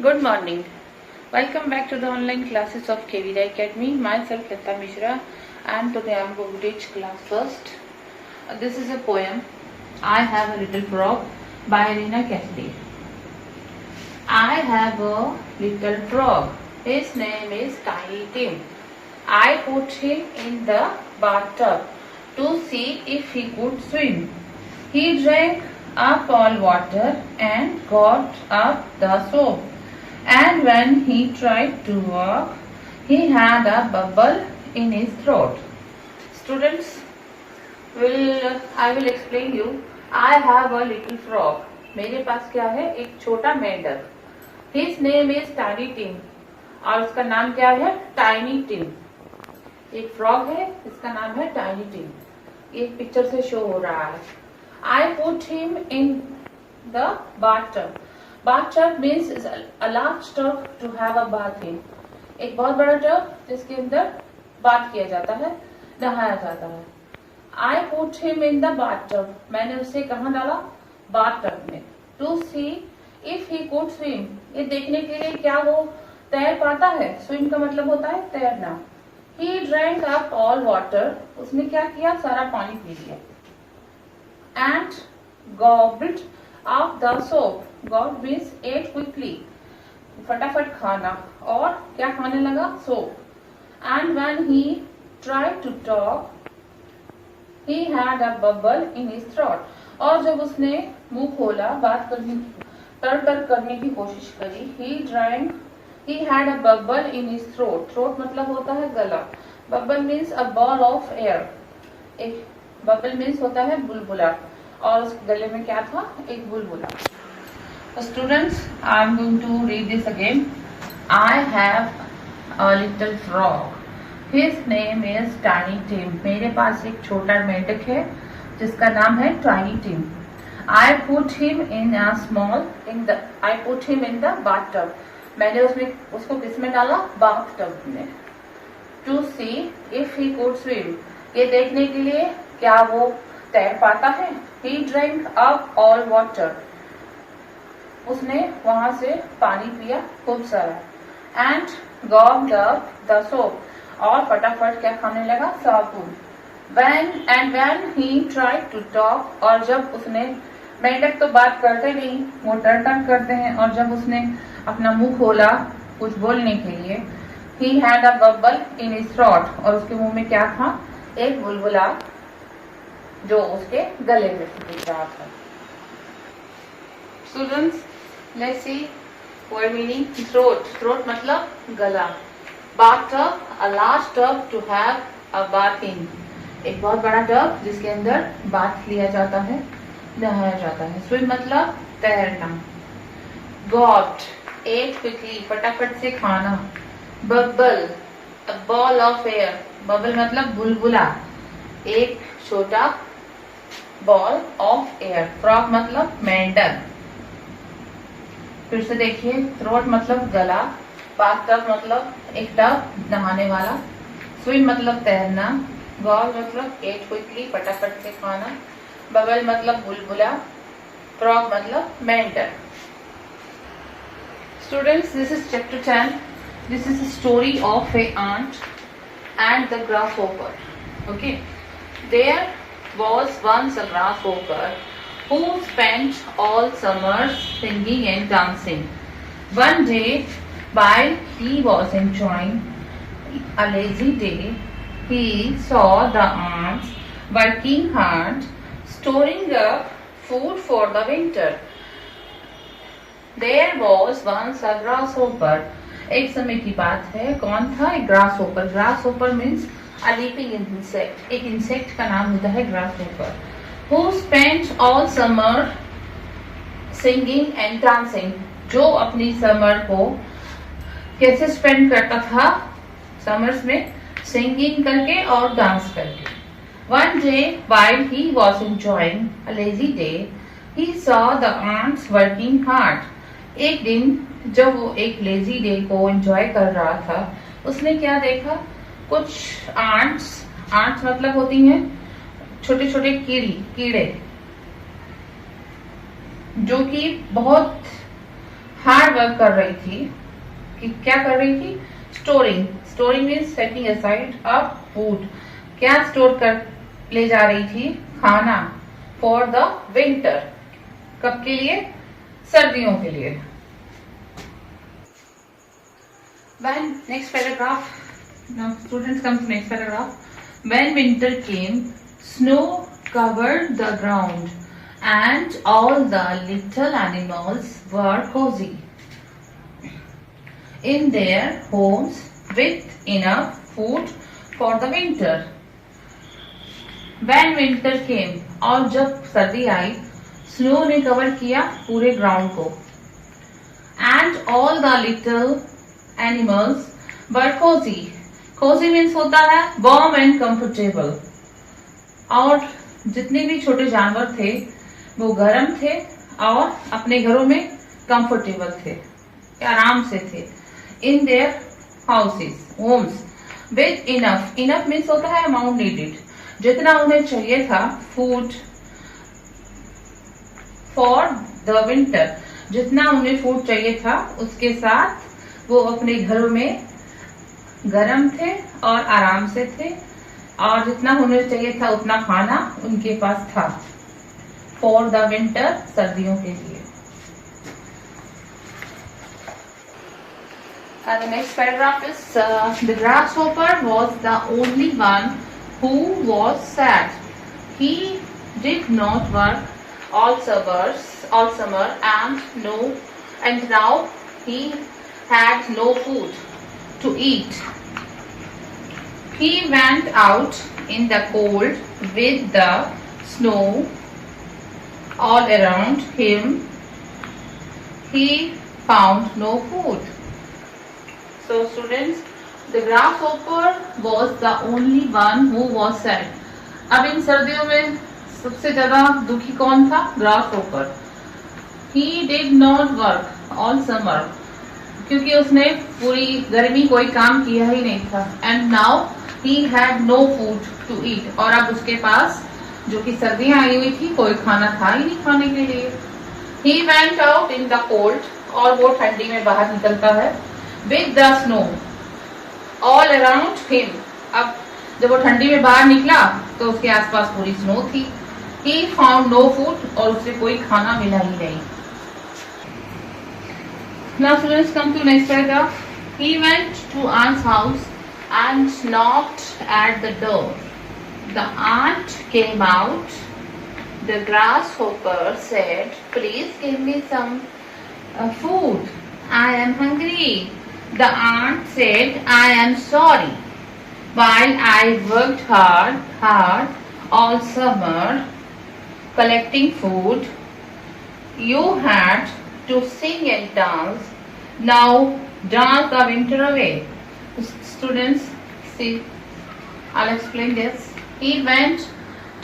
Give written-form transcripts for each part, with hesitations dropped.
Good morning. Welcome back to the online classes of KVD Academy. Myself Lata Mishra, and today I am going to teach class first. This is a poem, I Have a Little Frog by Rina Cassidy. I have a little frog. His name is Tiny Tim. I put him in the bathtub to see if he could swim. He drank up all water and got up the soap. And when he tried to walk, he had a bubble in his throat. Students, I will explain you. I have a little frog. मेरे पास क्या है? एक छोटा मेंढक. His name is Tiny Tim. और उसका नाम क्या है? Tiny Tim. एक फ्रॉग है, इसका नाम है Tiny Tim. ये पिक्चर से शो हो रहा है. I put him in the bathtub. Bathtub means is a large tub to have a bath in. एक बहुत बड़ा टब जिसके अंदर बाथ किया जाता है, नहाया जाता है. I put him in the bathtub. मैंने उसे कहाँ डाला? bathtub में. To see if he could swim. ये देखने के लिए क्या वो तैर पाता है? Swim का मतलब होता है तैरना. He drank up all water. उसने क्या किया? सारा पानी पी लिया. And gobbled up the soap. Gob means ate quickly. फटाफट खाना. और क्या खाने लगा? Soap. And when he tried to talk, he had a bubble in his throat. और जब उसने मुंह खोला, बात करने करने की कोशिश करी, he had a bubble in his throat. Throat मतलब होता है गला. Bubble means a ball of air. एक bubble means होता है बुलबुला. और उस गले में क्या था? एक बुलबुला. Students, I am going to read this again. I have a little frog. His name is Tiny Tim. मेरे पास एक छोटा मेंढक है जिसका नाम है Tiny Tim. I put him in the bathtub. मैंने उसको किसमें डाला? bathtub में. To see if he could swim. ये देखने के लिए क्या वो तैर पाता है? He drank up all water. उसने वहां से पानी पिया खूब सारा. And gobbled up the soap. और फटाफट क्या खाने लगा? साबुन. When he tried to talk. और जब उसने, मेंढक तो बात करते नहीं, वो टर्न करते हैं, और जब उसने अपना मुंह खोला कुछ बोलने के लिए, he had a bubble in his throat. और उसके मुंह में क्या था? एक बुलबुला जो उसके गले में दिख रहा था. Students, let's see word meaning. Throat मतलब गला. Bathtub, a large tub to have a bath in. एक बहुत बड़ा टब जिसके अंदर बाथ लिया जाता है, नहाया जाता है. Swim मतलब तैरना. Gobbed, ate quickly, फटाफट से खाना. Bubble, a ball of air. Bubble मतलब बुलबुला, एक छोटा बॉल ऑफ एयर. फ्रॉग मतलब मेंढक. फिर से देखिए, थ्रोट मतलब गला. बाथटब मतलब एक टब नहाने वाला. स्विम मतलब तैरना. गॉब मतलब एट क्विकली, फटाफट से खाना. बबल मतलब बुलबुला. फ्रॉग मतलब मेंढक. Students, this is chapter 10. This is a story of a ant and the grasshopper. Okay, there was once a grasshopper who spent all summer singing and dancing. One day, while he was enjoying a lazy day, he saw the ants working hard, storing up food for the winter. There was once a grasshopper. एक समय की बात है. कौन था? एक grasshopper. Grasshopper means a leaping insect. एक insect का नाम होता है grasshopper. Who spent all summer singing and dancing. जो अपनी समर को कैसे स्पेंड करता था? समर्स में सिंगिंग करके और डांस करके. One day, while he was enjoying a lazy day, he saw the ants working hard. एक दिन जब वो एक लेजी डे को एंजॉय कर रहा था, उसने क्या देखा? कुछ आंट्स मतलब होती हैं छोटे छोटे कीड़े जो कि बहुत हार्ड वर्क कर रही थी। कि क्या कर रही थी? Storing. Storing means setting aside अ फूड। क्या स्टोर कर ले जा रही थी? खाना। For the winter. कब के लिए? सर्दियों के लिए। When next paragraph, now students come to next paragraph. When winter came, snow covered the ground, and all the little animals were cozy in their homes with enough food for the winter. When winter came, और जब सर्दी आई, snow ने cover किया पूरे ground को, and all the little animals were cozy. Cozy means होता है warm and comfortable. और जितने भी छोटे जानवर थे वो गर्म थे और अपने घरों में कंफर्टेबल थे, आराम से थे। In their houses, homes, with enough. Enough means होता है amount needed. जितना उन्हें चाहिए था फूड फॉर द विंटर, जितना उन्हें फूड चाहिए था उसके साथ वो अपने घरों में गर्म थे और आराम से थे, और जितना उन्हें चाहिए था उतना खाना उनके पास था फॉर द विंटर, सर्दियों के लिए। And the next paragraph is the grasshopper was the only one who was sad. He did not work all summer and now he had no food to eat. He went out in the cold with the snow all around him. He found no food. So students, the grasshopper was the only one who was sad. अब इन सर्दियों में सबसे ज्यादा दुखी कौन था? grasshopper. He did not work all summer. क्योंकि उसने पूरी गर्मी कोई काम किया ही नहीं था। And now he had no food to eat, और अब उसके पास जो कि सर्दियां आई हुई थी कोई खाना था ही नहीं खाने के लिए। He went out in the cold, और वो ठंडी में बाहर निकलता है। With the snow all around him, अब जब वो ठंडी में बाहर निकला तो उसके आसपास पूरी स्नो थी। ही फाउंड नो फूड, और उसे कोई खाना मिला ही नहीं। Now students, come to next paragraph. He went to aunt's house and knocked at the door. The aunt came out. The grasshopper said, "Please give me some food. I am hungry." The aunt said, "I am sorry. While I worked hard all summer collecting food, you had to sing and dance. Now dance the winter away." Students, see, I'll explain this. He went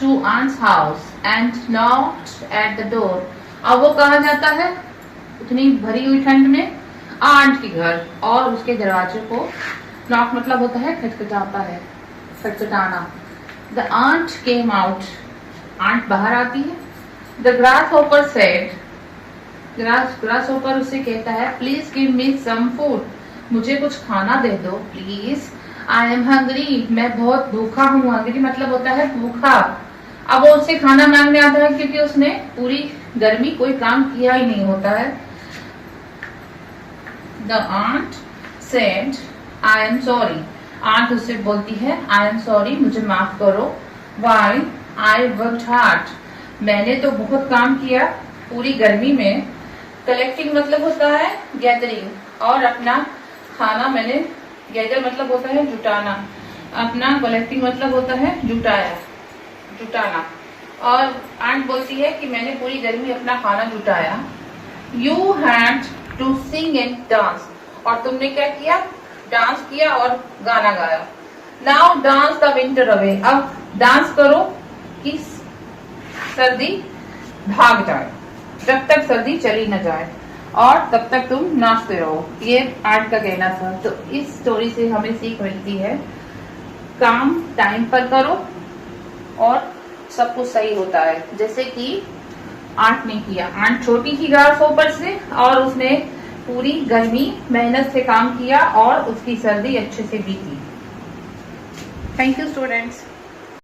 to aunt's house and knocked at the door. अब वो कहाँ जाता है इतनी भरी हुई ठंड में? आंट के घर, और उसके दरवाजे को नॉक मतलब होता है खटखटाता है, खटखटाना। The aunt came out. Aunt बाहर आती है। The grasshopper said, ग्रासहोपर उससे कहता है, "please give me some food, मुझे कुछ खाना दे दो प्लीज। आई एम हंग्री, मैं बहुत भूखा हूँ। हंग्री मतलब होता है भूखा। अब वो उससे खाना मांगने आता है क्योंकि उसने पूरी गर्मी कोई काम किया ही नहीं होता है। The aunt said, "I am sorry", aunt उससे बोलती है, "आई एम सॉरी, मुझे माफ करो। वाई आई वर्कड हार्ड, मैंने तो बहुत काम किया पूरी गर्मी में। कलेक्टिंग मतलब होता है गैदरिंग, और अपना खाना मैंने, गैदर मतलब होता है जुटाना, अपना कलेक्टिंग मतलब होता है जुटाना। और आंट बोलती है कि मैंने पूरी गर्मी अपना खाना जुटाया। You had to sing and dance, और तुमने क्या किया? डांस किया और गाना गाया। Now dance the winter away, अब डांस करो कि सर्दी भाग जाए, जब तक सर्दी चली न जाए, और तब तक तुम नाचते रहो। ये आर्ट का कहना था। तो इस स्टोरी से हमें सीख मिलती है, काम टाइम पर करो और सब कुछ सही होता है। जैसे कि आंट ने किया। आंट छोटी थी ग्रासहोपर से, और उसने पूरी गर्मी मेहनत से काम किया और उसकी सर्दी अच्छे से बीती। Thank you students.